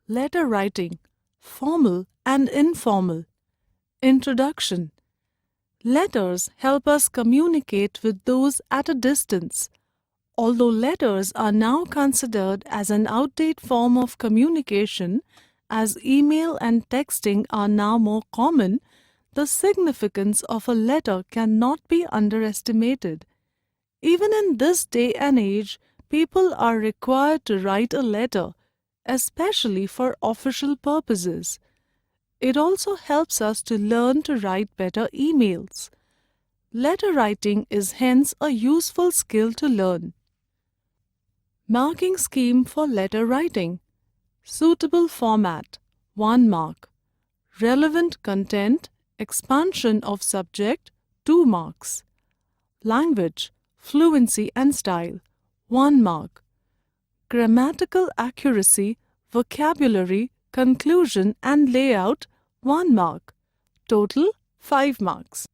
Letter writing, formal and informal. Introduction. Letters help us communicate with those at a distance. Although letters are now considered as an outdated form of communication, as email and texting are now more common, the significance of a letter cannot be underestimated. Even in this day and age, people are required to write a letter, especially for official purposes. It also helps us to learn to write better emails. Letter writing is hence a useful skill to learn. Marking scheme for letter writing. Suitable format, 1 mark. Relevant content, expansion of subject, 2 marks. Language, fluency and style, 1 mark. Grammatical accuracy, vocabulary, conclusion and layout, 1 mark. Total, 5 marks.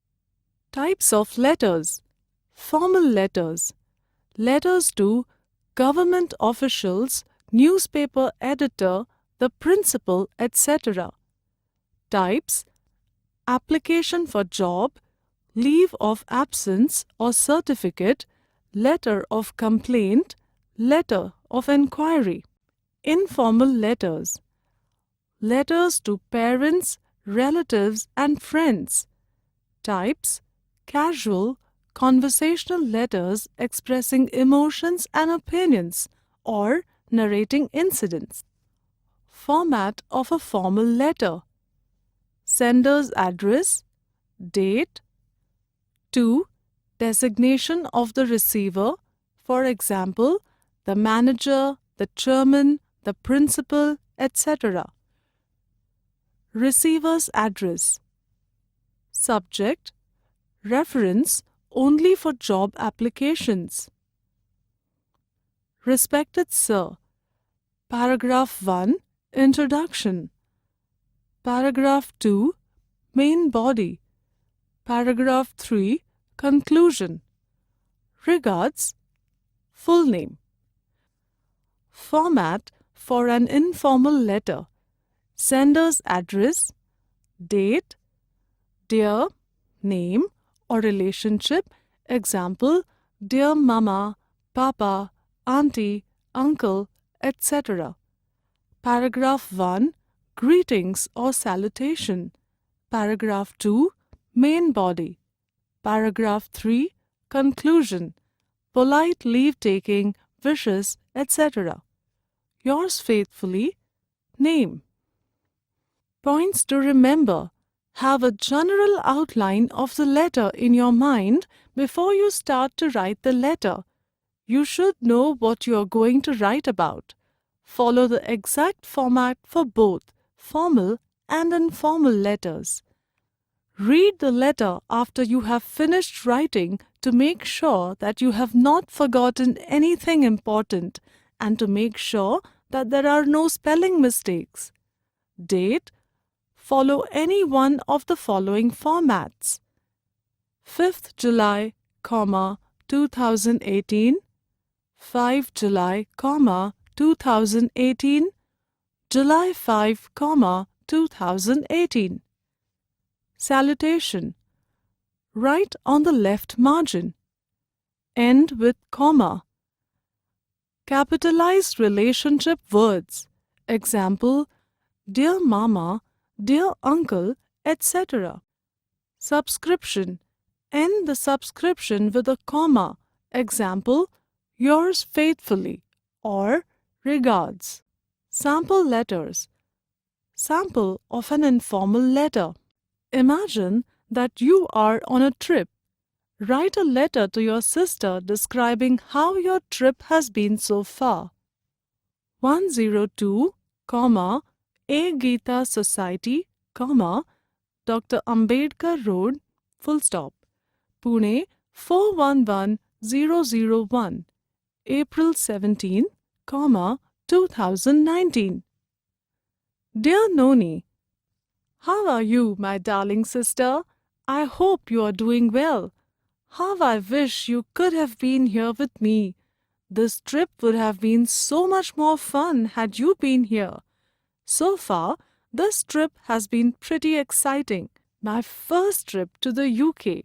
Types of letters. Formal letters. Letters to government officials, newspaper editor, the principal, etc. Types: application for job, leave of absence or certificate, letter of complaint, letter of inquiry. Informal letters. Letters to parents, relatives and friends. Types: casual, conversational letters expressing emotions and opinions or narrating incidents. Format of a formal letter. Sender's address, date. 2. Designation of the receiver, for example, the manager, the chairman, the principal, etc. Receiver's address. Subject, reference only for job applications. Respected Sir, Paragraph 1, Introduction. Paragraph 2, Main body. Paragraph 3, Conclusion. Regards, full name. Format for an informal letter. Sender's address, date, dear, name or relationship, example, dear mama, papa, auntie, uncle, etc. Paragraph 1, greetings or salutation. Paragraph 2, main body. Paragraph 3, conclusion, polite leave-taking, wishes, etc. Yours faithfully, name. Points to remember. Have a general outline of the letter in your mind before you start to write the letter. You should know what you are going to write about. Follow the exact format for both formal and informal letters. Read the letter after you have finished writing to make sure that you have not forgotten anything important and to make sure that there are no spelling mistakes. Date. Follow any one of the following formats: 5th July, 2018, 5 July, 2018, July 5, 2018. Salutation. Write on the left margin. End with comma. Capitalized relationship words. Example, dear mama, dear uncle, etc. Subscription. End the subscription with a comma. Example, yours faithfully or regards. Sample letters. Sample of an informal letter. Imagine that you are on a trip. Write a letter to your sister describing how your trip has been so far. 102, A Gita Society, Dr. Ambedkar Road, full stop, Pune 411001, April 17, 2019. Dear Noni, how are you, my darling sister? I hope you are doing well. How I wish you could have been here with me. This trip would have been so much more fun had you been here. So far, this trip has been pretty exciting. My first trip to the UK.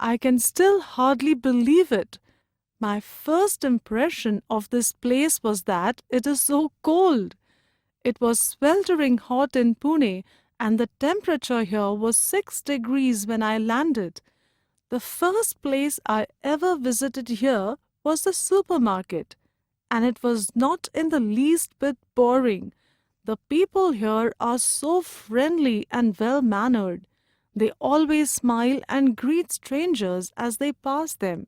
I can still hardly believe it. My first impression of this place was that it is so cold. It was sweltering hot in Pune, and the temperature here was 6 degrees when I landed. The first place I ever visited here was the supermarket, and it was not in the least bit boring. The people here are so friendly and well mannered. They always smile and greet strangers as they pass them.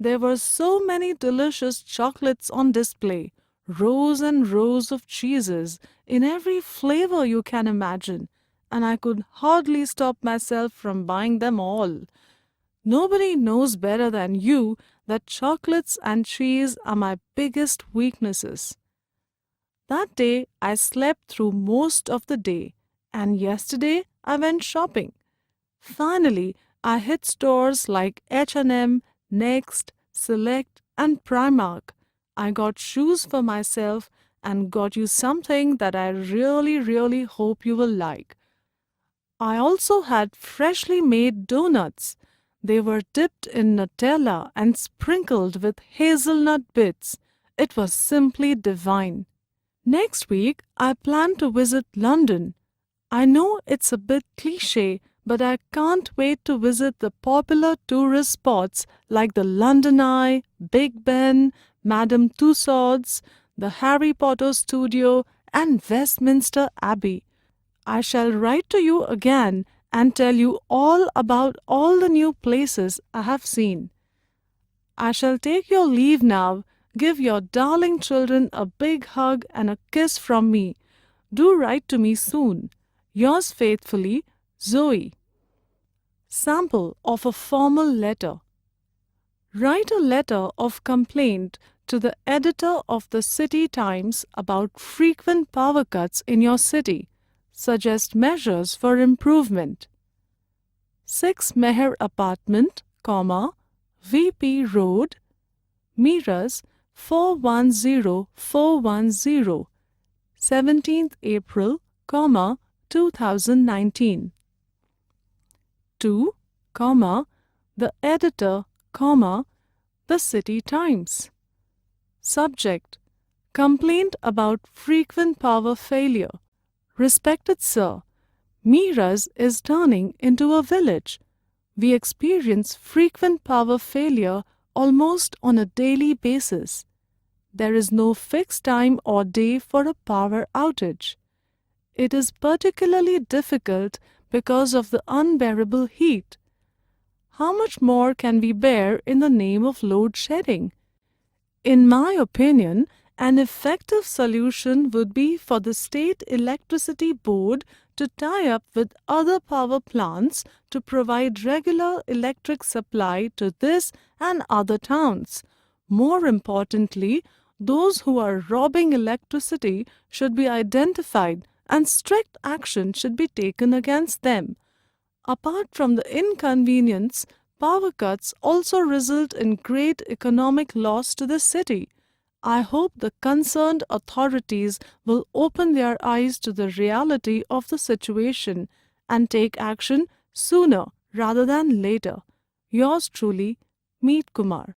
There were so many delicious chocolates on display, rows and rows of cheeses in every flavor you can imagine, and I could hardly stop myself from buying them all. Nobody knows better than you that chocolates and cheese are my biggest weaknesses. That day I slept through most of the day, and yesterday I went shopping. Finally, I hit stores like H&M, Next, Select, and Primark. I got shoes for myself and got you something that I really hope you will like. I also had freshly made donuts. They were dipped in Nutella and sprinkled with hazelnut bits. It was simply divine. Next week, I plan to visit London. I know it's a bit cliché, but I can't wait to visit the popular tourist spots like the London Eye, Big Ben, Madame Tussauds, the Harry Potter studio, and Westminster Abbey. I shall write to you again and tell you all about all the new places I have seen. I shall take your leave now. Give your darling children a big hug and a kiss from me. Do write to me soon. Yours faithfully, Zoe. Sample of a formal letter. Write a letter of complaint to the editor of the City Times about frequent power cuts in your city. Suggest measures for improvement. 6 Meher Apartment, VP Road, Miras 410410, 17th April, 2019. 2, the editor, the City Times. Subject: Complaint about frequent power failure. Respected Sir, Miras is turning into a village. We experience frequent power failure almost on a daily basis. There is no fixed time or day for a power outage. It is particularly difficult because of the unbearable heat. How much more can we bear in the name of load shedding? In my opinion, an effective solution would be for the State Electricity Board to tie up with other power plants to provide regular electric supply to this and other towns. More importantly, those who are robbing electricity should be identified and strict action should be taken against them. Apart from the inconvenience, power cuts also result in great economic loss to the city. I hope the concerned authorities will open their eyes to the reality of the situation and take action sooner rather than later. Yours truly, Meet Kumar.